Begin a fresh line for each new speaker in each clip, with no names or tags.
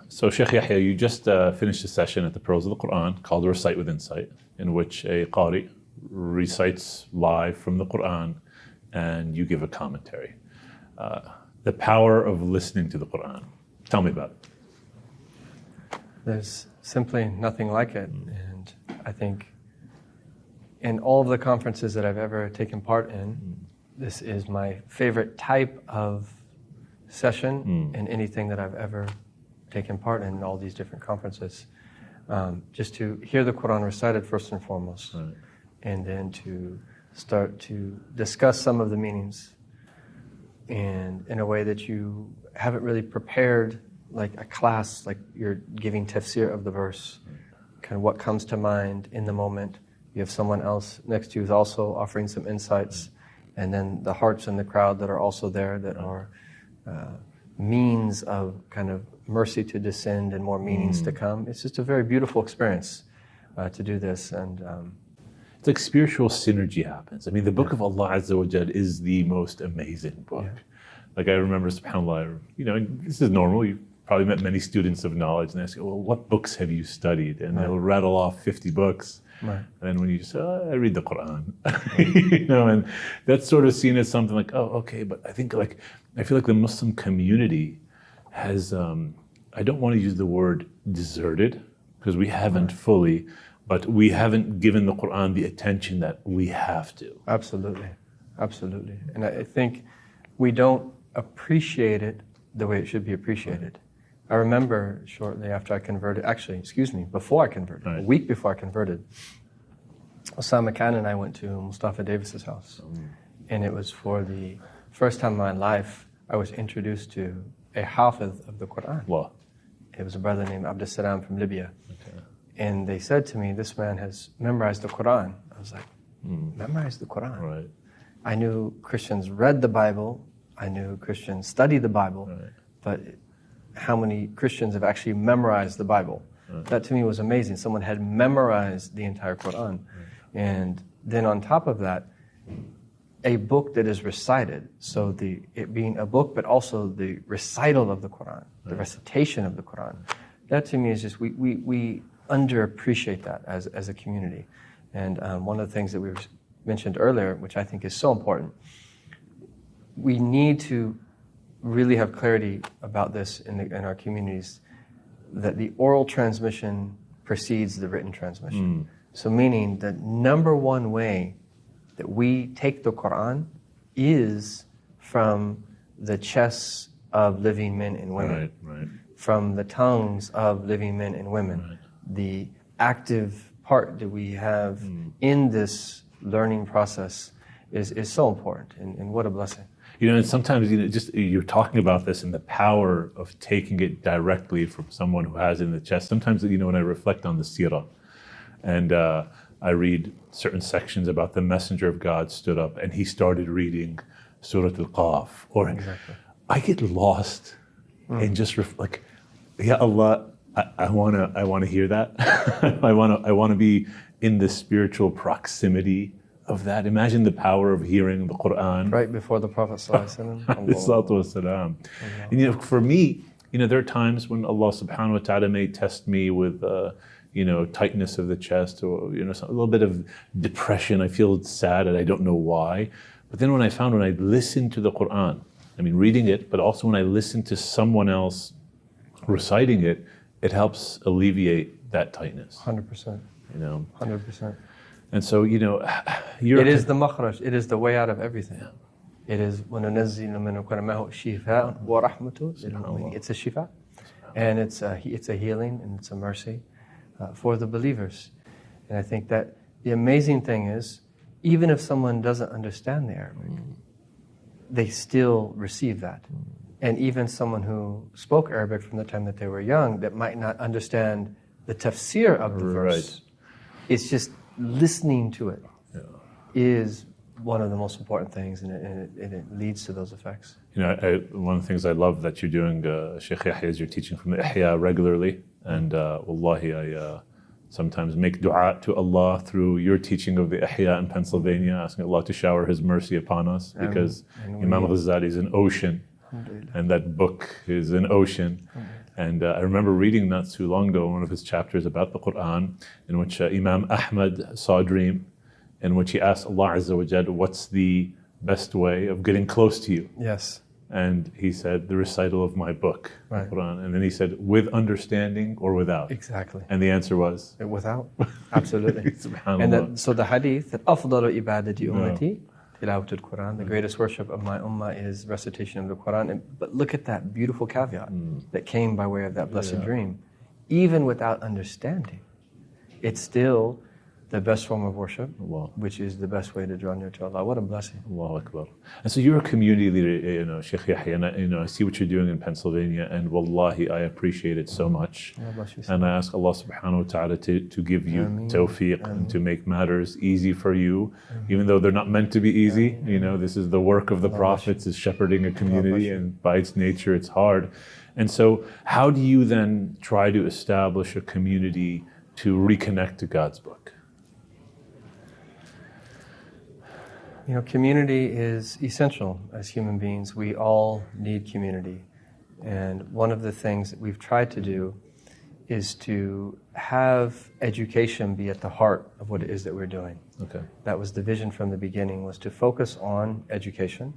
So Shaykh Yahya, you just finished a session at the Pros of the Qur'an called Recite with Insight, in which a Qari recites live from the Qur'an and you give a commentary. The power of listening to the Qur'an. Tell me about it.
There's simply nothing like it. And I think in all of the conferences that I've ever taken part in, this is my favorite type of session in anything that I've ever taken part in all these different conferences. Just to hear the Qur'an recited first and foremost, right, and then to start to discuss some of the meanings, and in a way that you haven't really prepared, like a class, like you're giving tafsir of the verse, kind of what comes to mind in the moment. You have someone else next to you who's also offering some insights, and then the hearts in the crowd that are also there that are means of kind of mercy to descend and more meanings to come. It's just a very beautiful experience to do this. And
it's like spiritual synergy happens. I mean, the book of Allah Azza wa Jal is the most amazing book. Yeah. Like I remember, subhanAllah, this is normal. You've probably met many students of knowledge and they ask you, well, what books have you studied? And they'll rattle off 50 books. Right. And then when you say, I read the Qur'an, and that's sort of seen as something like, oh, okay, but I feel like the Muslim community has, I don't want to use the word deserted, because we haven't fully, but we haven't given the Qur'an the attention that we have to.
Absolutely, absolutely. And I think we don't appreciate it the way it should be appreciated. I remember shortly after I converted, before I converted, a week before I converted, Osama Khan and I went to Mustafa Davis's house. And it was for the first time in my life I was introduced to a hafiz of the Qur'an.
Wow.
It was a brother named Abdus Salam from Libya. Okay. And they said to me, this man has memorized the Qur'an. I was like, memorized the Qur'an?
Right.
I knew Christians read the Bible, I knew Christians studied the Bible, right, but how many Christians have actually memorized the Bible? Right. That to me was amazing. Someone had memorized the entire Qur'an. Right. And then on top of that, a book that is recited. So it being a book, but also the recital of the Qur'an, the recitation of the Qur'an. That to me is just, we underappreciate that as a community. And one of the things that we mentioned earlier, which I think is so important, we need to really have clarity about this in our communities, that the oral transmission precedes the written transmission. So meaning the number one way that we take the Qur'an is from the chests of living men and women,
right.
From the tongues of living men and women. Right. The active part that we have in this learning process is so important, and what a blessing.
And sometimes you're talking about this and the power of taking it directly from someone who has it in the chest. Sometimes, when I reflect on the seerah, and I read certain sections about the Messenger of God stood up and he started reading Surah Al-Qaf, or I get lost and just like, Ya Allah, I want to hear that. I want to be in the spiritual proximity of that. Imagine the power of hearing the Qur'an
right before the Prophet ﷺ.
And for me, there are times when Allah subhanahu wa ta'ala may test me with tightness of the chest, or a little bit of depression. I feel sad and I don't know why. But then when I listen to the Qur'an, reading it, but also when I listen to someone else reciting it, it helps alleviate that tightness.
100%. 100%.
And so, it
is the makhraj, it is the way out of everything. Yeah. It is وَنُنَزِّلُ مِنَ الْقُرْآنِ مَا هُوَ شِفَاءٌ وَرَحْمَةٌ لِلْمُؤْمِنِينَ. It's a shifa, and it's a healing, and it's a mercy for the believers. And I think that the amazing thing is, even if someone doesn't understand the Arabic, they still receive that. And even someone who spoke Arabic from the time that they were young, that might not understand the tafsir of the verse, it's just listening to it is one of the most important things, and it leads to those effects.
One of the things I love that you're doing, Shaykh Yahya, is you're teaching from the Ihya regularly, and wallahi, I sometimes make dua to Allah through your teaching of the Ihya in Pennsylvania, asking Allah to shower His mercy upon us, because Imam Ghazali is an ocean, and that book is an ocean. And I remember reading not too long ago one of his chapters about the Qur'an, in which Imam Ahmad saw a dream in which he asked Allah Azza wa Jal, what's the best way of getting close to you?
Yes.
And he said, the recital of my book,
Right.
the Qur'an. And then he said, with understanding or without?
Exactly.
And the answer was?
Without. Absolutely.
SubhanAllah.
And so the hadith, that أفضل عبادة أمتي تلاوة القرآن, the greatest worship of my ummah is recitation of the Qur'an. But look at that beautiful caveat that came by way of that blessed dream. Even without understanding, it's still the best form of worship,
Allah.
which is the best way to draw near to Allah. What a blessing.
Allahu Akbar. And so you're a community leader, Shaykh Yahya, and I see what you're doing in Pennsylvania, and wallahi, I appreciate it so much.
Allah bless you.
And I ask Allah subhanahu wa ta'ala to give you tawfiq and to make matters easy for you, even though they're not meant to be easy. This is the work of the prophets, is shepherding a community, and by its nature, it's hard. And so how do you then try to establish a community to reconnect to God's book?
Community is essential as human beings. We all need community. And one of the things that we've tried to do is to have education be at the heart of what it is that we're doing.
Okay.
That was the vision from the beginning, was to focus on education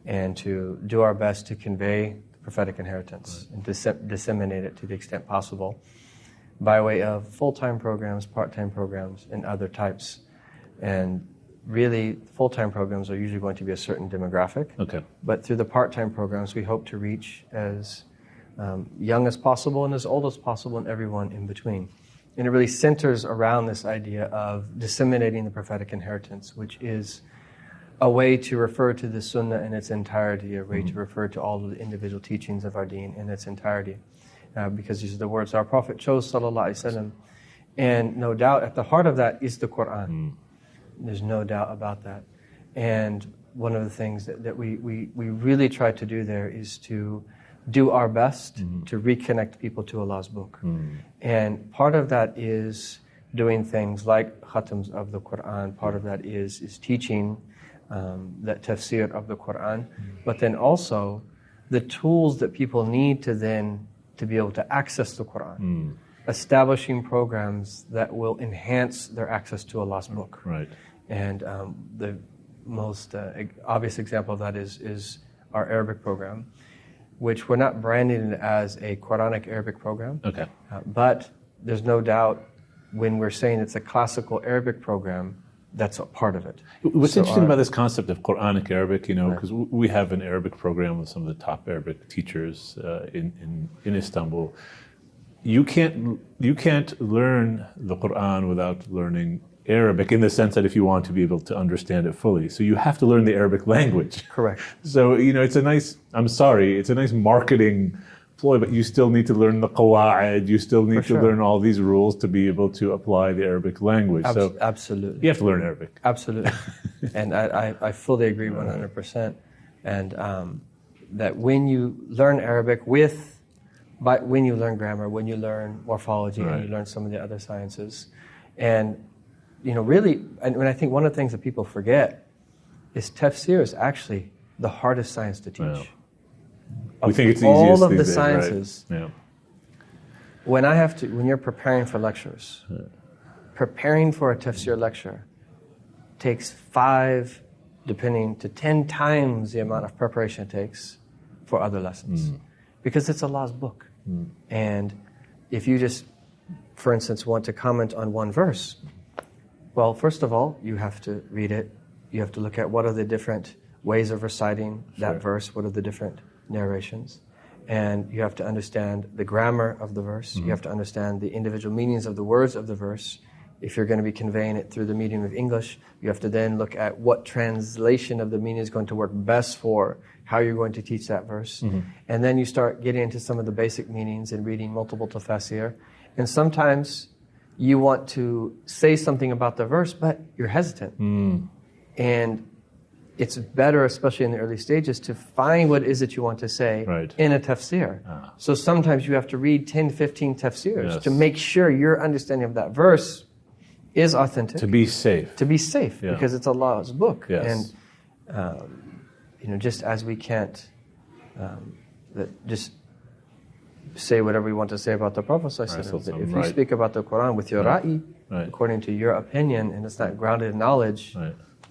and to do our best to convey the prophetic inheritance and disseminate it to the extent possible by way of full-time programs, part-time programs, and other types. And really, full-time programs are usually going to be a certain demographic.
Okay.
But through the part-time programs, we hope to reach as young as possible and as old as possible and everyone in between. And it really centers around this idea of disseminating the prophetic inheritance, which is a way to refer to the Sunnah in its entirety, a way to refer to all of the individual teachings of our deen in its entirety. Because these are the words our Prophet chose, sallallahu alaihi wasallam. And no doubt at the heart of that is the Qur'an. There's no doubt about that. And one of the things that we really try to do there is to do our best to reconnect people to Allah's book. And part of that is doing things like khatams of the Qur'an. Part of that is teaching that tafsir of the Qur'an. But then also the tools that people need to be able to access the Qur'an. Establishing programs that will enhance their access to Allah's book.
Right.
And the most obvious example of that is our Arabic program, which we're not branding it as a Quranic Arabic program.
Okay.
But there's no doubt when we're saying it's a classical Arabic program, that's a part of it.
What's interesting about this concept of Quranic Arabic, because we have an Arabic program with some of the top Arabic teachers in Istanbul. You can't learn the Qur'an without learning Arabic, in the sense that if you want to be able to understand it fully. So you have to learn the Arabic language.
Correct.
So, it's a nice marketing ploy, but you still need to learn the qawa'id, you still need to learn all these rules to be able to apply the Arabic language. So
absolutely.
You have to learn Arabic.
Absolutely. And I fully agree 100%. And that when you learn Arabic when you learn grammar, when you learn morphology, and you learn some of the other sciences, and really, and I think one of the things that people forget is tafsir is actually the hardest science to teach.
Wow. We think it's the
all
easiest
of
these
the
days,
sciences.
Right? Yeah.
When you're preparing for lectures, preparing for a tafsir lecture takes 5, depending to 10 times the amount of preparation it takes for other lessons, because it's Allah's book. And if you just, for instance, want to comment on one verse, well, first of all, you have to read it. You have to look at what are the different ways of reciting that verse, what are the different narrations. And you have to understand the grammar of the verse. You have to understand the individual meanings of the words of the verse. If you're going to be conveying it through the medium of English, you have to then look at what translation of the meaning is going to work best for how you're going to teach that verse. And then you start getting into some of the basic meanings and reading multiple tafasir. And sometimes you want to say something about the verse, but you're hesitant. And it's better, especially in the early stages, to find what it is that you want to say in a tafsir. So sometimes you have to read 10, 15 tafsirs to make sure your understanding of that verse is authentic.
To be safe.
To be safe, because it's Allah's book.
Yes.
And just as we can't, say whatever you want to say about the Prophet ﷺ. If you speak about the Qur'an with your ra'i, according to your opinion, and it's not grounded in knowledge,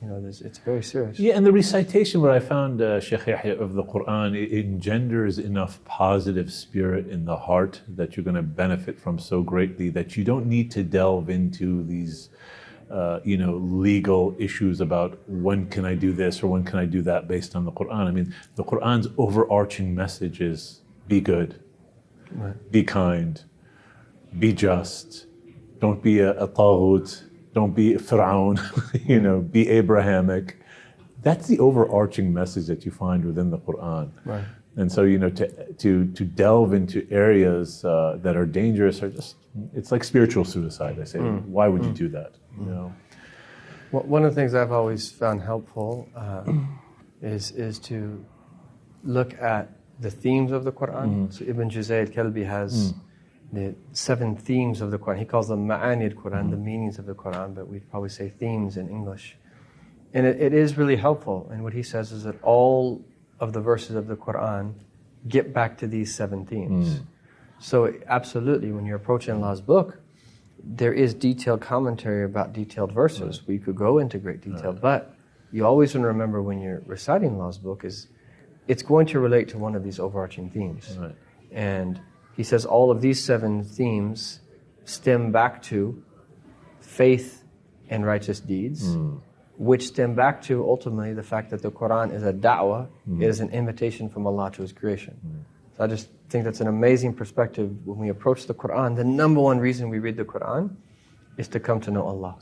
it's very serious.
Yeah, and the recitation, what I found, Shaykh Yahya, of the Qur'an, it engenders enough positive spirit in the heart that you're going to benefit from so greatly that you don't need to delve into these legal issues about when can I do this or when can I do that based on the Qur'an. I mean, the Qur'an's overarching message is be good, be kind, be just, don't be a taghut, don't be Fir'aun, be Abrahamic. That's the overarching message that you find within the Qur'an.
Right.
And so, to delve into areas that are dangerous are just, it's like spiritual suicide. I say, why would you do that? Well,
one of the things I've always found helpful is to look at the themes of the Qur'an. So Ibn Juzay al-Kalbi has the 7 themes of the Qur'an. He calls them Ma'ani al-Qur'an, the meanings of the Qur'an, but we'd probably say themes in English. And it is really helpful. And what he says is that all of the verses of the Qur'an get back to these 7 themes. So absolutely, when you're approaching Allah's book, there is detailed commentary about detailed verses. We could go into great detail, but you always want to remember when you're reciting Allah's book is it's going to relate to one of these overarching themes. And he says all of these 7 themes stem back to faith and righteous deeds, which stem back to ultimately the fact that the Qur'an is a da'wah, it is an invitation from Allah to His creation. So I just think that's an amazing perspective when we approach the Qur'an. The number one reason we read the Qur'an is to come to know Allah,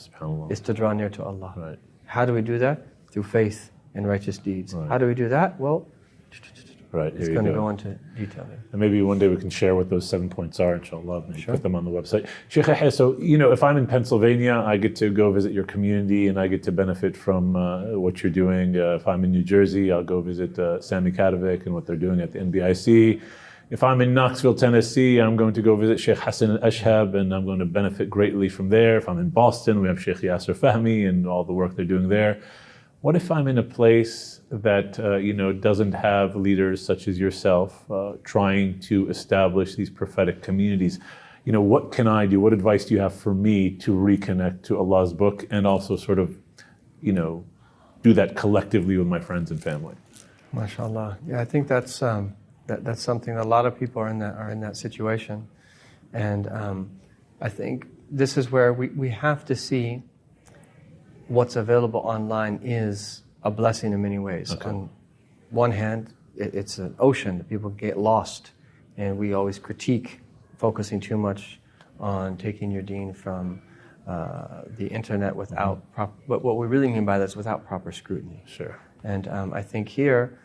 is to draw near to Allah. How do we do that? Through faith and righteous deeds. How do we do that? Well, it's going to go into detail there.
And maybe one day we can share what those 7 points are, inshallah, and put them on the website. Shaykh Yahya, so, if I'm in Pennsylvania, I get to go visit your community and I get to benefit from what you're doing. If I'm in New Jersey, I'll go visit Sami Kadovic and what they're doing at the NBIC. If I'm in Knoxville, Tennessee, I'm going to go visit Shaykh Hassan al-Ashhab and I'm going to benefit greatly from there. If I'm in Boston, we have Shaykh Yasser Fahmy and all the work they're doing there. What if I'm in a place that doesn't have leaders such as yourself trying to establish these prophetic communities? What can I do? What advice do you have for me to reconnect to Allah's book and also sort of, do that collectively with my friends and family?
MashaAllah. Yeah, I think that's something that a lot of people are in that situation, and I think this is where we have to see what's available online is a blessing in many ways. On one hand, it's an ocean that people get lost, and we always critique focusing too much on taking your deen from the internet without but what we really mean by that is without proper scrutiny.
Sure.
And I think here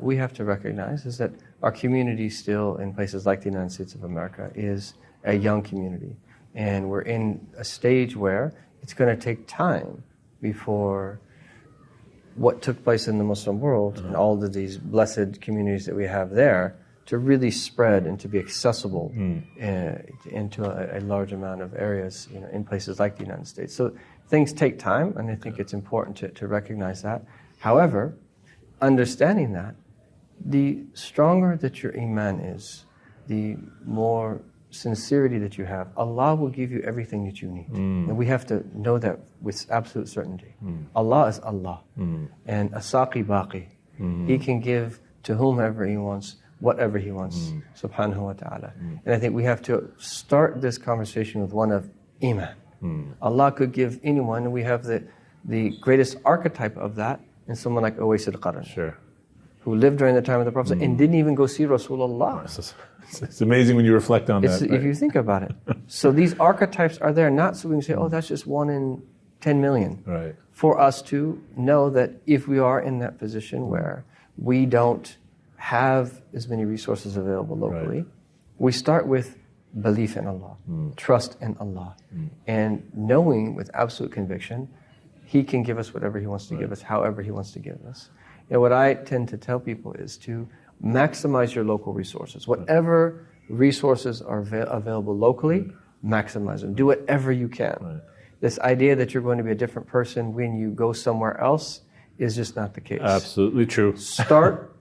we have to recognize is that our community still in places like the United States of America is a young community, and we're in a stage where it's going to take time before what took place in the Muslim world and all of these blessed communities that we have there to really spread and to be accessible into a large amount of areas, in places like the United States. So things take time, and I think it's important to recognize that. However, understanding that, the stronger that your iman is, the more sincerity that you have, Allah will give you everything that you need. And we have to know that with absolute certainty. Allah is Allah. And Asaqi Baqi. He can give to whomever He wants, whatever He wants, subhanahu wa ta'ala. And I think we have to start this conversation with one of iman. Allah could give anyone, and we have the greatest archetype of that in someone like Uwais al-Qarni, who lived during the time of the Prophet and didn't even go see Rasulullah.
It's amazing when you reflect on that.
If you think about it. So these archetypes are there not so we can say, oh, that's just 1 in 10 million.
Right.
For us to know that if we are in that position where we don't have as many resources available locally, we start with belief in Allah, trust in Allah, and knowing with absolute conviction He can give us whatever He wants to give us, however He wants to give us. And what I tend to tell people is to maximize your local resources. Whatever resources are available locally, maximize them. Do whatever you can. This idea that you're going to be a different person when you go somewhere else is just not the case.
Absolutely true.
Start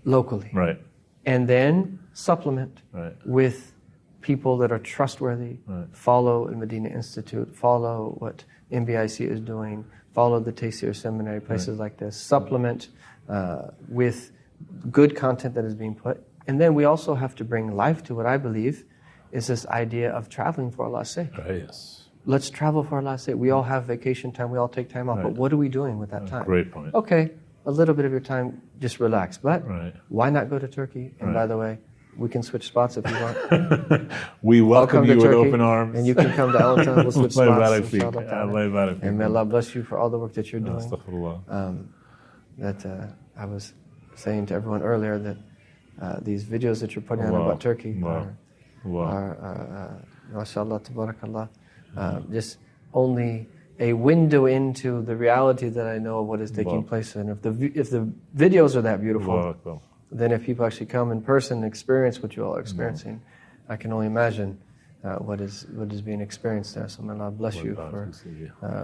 locally.
Right.
And then supplement
Right.
with people that are trustworthy.
Right.
Follow Al-Madina Institute, follow what MBIC is doing, follow the Taysir Seminary, places like this. Supplement with good content that is being put. And then we also have to bring life to what I believe is this idea of traveling for Allah's sake.
Right, yes.
Let's travel for Allah's sake. We all have vacation time, we all take time off, but what are we doing with that time?
Great point.
Okay, a little bit of your time, just relax. But why not go to Turkey? And by the way, we can switch spots if you want.
We welcome you with
Turkey,
open arms.
and you can come to Allentown. We'll switch spots.
inshallah.
And may Allah bless you for all the work that you're doing.
Astaghfirullah.
I was saying to everyone earlier that these videos that you're putting on about Turkey are mashallah, tabarakallah, just only a window into the reality that I know of what is taking place. And if the videos are that beautiful, then if people actually come in person and experience what you all are experiencing, I can only imagine what is being experienced there. So may Allah bless you for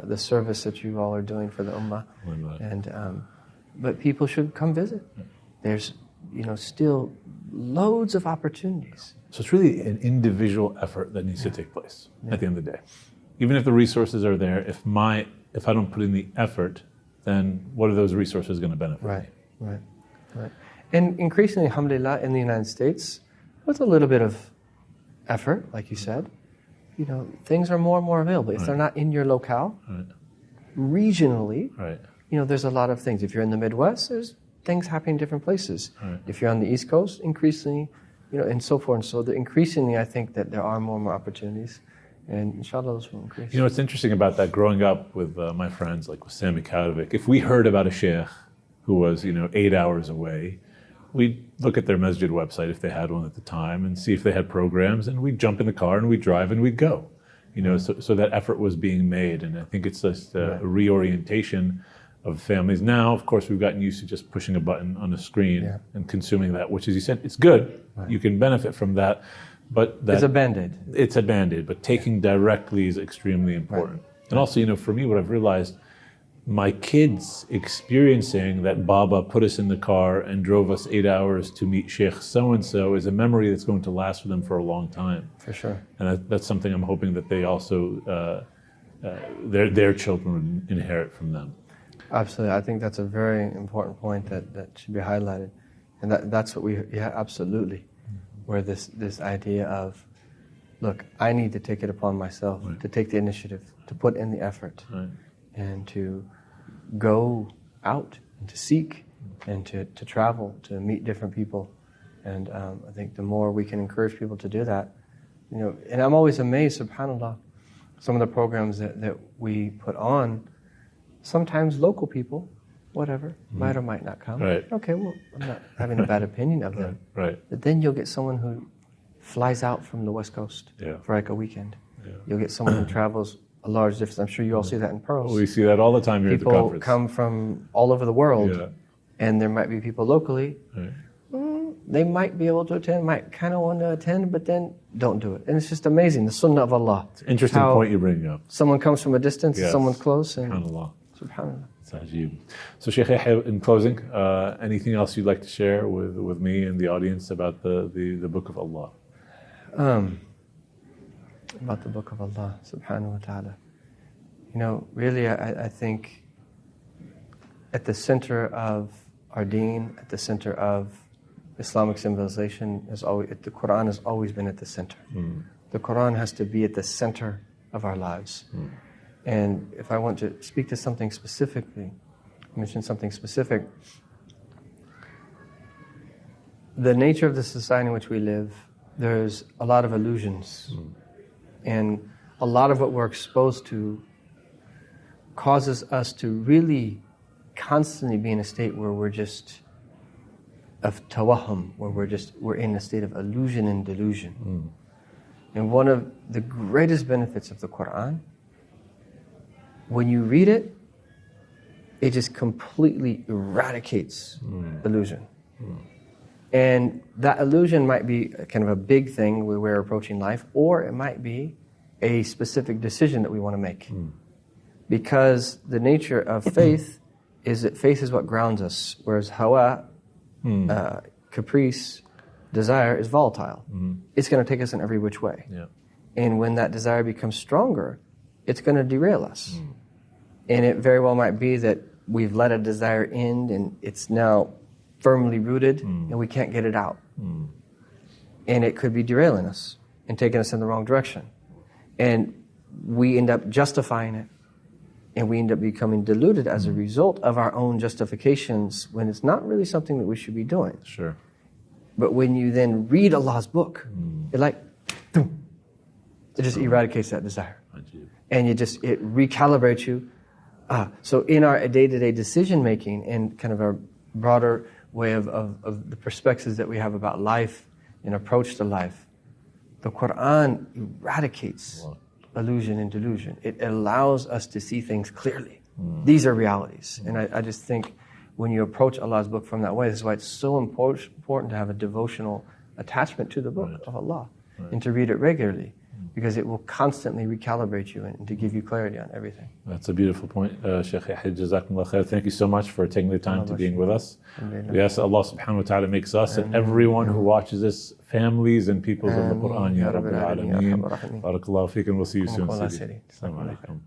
the service that you all are doing for the ummah. And but people should come visit. There's still loads of opportunities.
So it's really an individual effort that needs to take place at the end of the day. Even if the resources are there, if I don't put in the effort, then what are those resources going to benefit?
Right. And increasingly, alhamdulillah, in the United States, with a little bit of effort, like you said, things are more and more available. If they're not in your locale, regionally, there's a lot of things. If you're in the Midwest, there's things happening in different places. If you're on the East Coast, increasingly, and so forth. And so increasingly, I think that there are more and more opportunities. And inshallah, those will increase.
What's interesting about that, growing up with my friends, like with Sami Kadovic, if we heard about a Shaykh who was, 8 hours away, we'd look at their masjid website if they had one at the time and see if they had programs, and we'd jump in the car and we'd drive and we'd go. So that effort was being made, and I think it's just a reorientation of families. Now, of course, we've gotten used to just pushing a button on a screen and consuming that, which, as you said, it's good. You can benefit from that, but
it's a Band-Aid.
It's a Band-Aid, but taking directly is extremely important. And also, for me, what I've realized, my kids experiencing that Baba put us in the car and drove us 8 hours to meet Shaykh so-and-so is a memory that's going to last for them for a long time.
For sure.
And that's something I'm hoping that they also, their children would inherit from them.
Absolutely. I think that's a very important point that should be highlighted. And that's what absolutely. Where this idea of, look, I need to take it upon myself, to take the initiative, to put in the effort, and to go out and to seek and to travel, to meet different people. And I think the more we can encourage people to do that, and I'm always amazed, subhanAllah, some of the programs that we put on, sometimes local people, whatever, might or might not come. Okay, well, I'm not having a bad opinion of them. But then you'll get someone who flies out from the West Coast for like a weekend. You'll get someone who travels a large distance. I'm sure you all see that in Pearls.
We see that all the time here at the conference.
People come from all over the world, and there might be people locally. They might be able to attend, might kind of want to attend, but then don't do it. And it's just amazing, the sunnah of Allah.
It's an interesting point you bring up.
Someone comes from a distance, someone's close. And
SubhanAllah. So Shaykh Yahya, in closing, anything else you'd like to share with me and the audience about the Book of Allah?
About the Book of Allah, subhanahu wa ta'ala. Really, I think at the center of our deen, at the center of Islamic civilization, the Qur'an has always been at the center. The Qur'an has to be at the center of our lives. And if I want to speak to something specifically, mention something specific, the nature of the society in which we live, there's a lot of illusions. And a lot of what we're exposed to causes us to really constantly be in a state where we're just of tawahum, where we're in a state of illusion and delusion. And one of the greatest benefits of the Qur'an, when you read it, it just completely eradicates illusion. And that illusion might be kind of a big thing where we're approaching life, or it might be a specific decision that we want to make. Because the nature of faith is that faith is what grounds us, whereas hawa, caprice, desire is volatile. It's going to take us in every which way.
Yeah.
And when that desire becomes stronger, it's going to derail us. And it very well might be that we've let a desire in and it's now firmly rooted and we can't get it out. And it could be derailing us and taking us in the wrong direction. And we end up justifying it. And we end up becoming deluded as a result of our own justifications when it's not really something that we should be doing.
Sure.
But when you then read Allah's book, it boom, it just eradicates that desire. And it recalibrates you. So in our day-to-day decision making and kind of our broader way of the perspectives that we have about life and approach to life, the Qur'an eradicates illusion and delusion. It allows us to see things clearly. These are realities. And I just think when you approach Allah's book from that way, this is why it's so important to have a devotional attachment to the book of Allah and to read it regularly, because it will constantly recalibrate you and to give you clarity on everything.
That's a beautiful point, Shaykh Yahya. Jazakumullah khair. Thank you so much for taking the time to being with us. We ask Allah subhanahu wa ta'ala makes us and everyone who watches this families and peoples of the Qur'an. Ya Rabbil Alameen. Barakallahu feekum. We'll see you soon. Assalamu alaikum.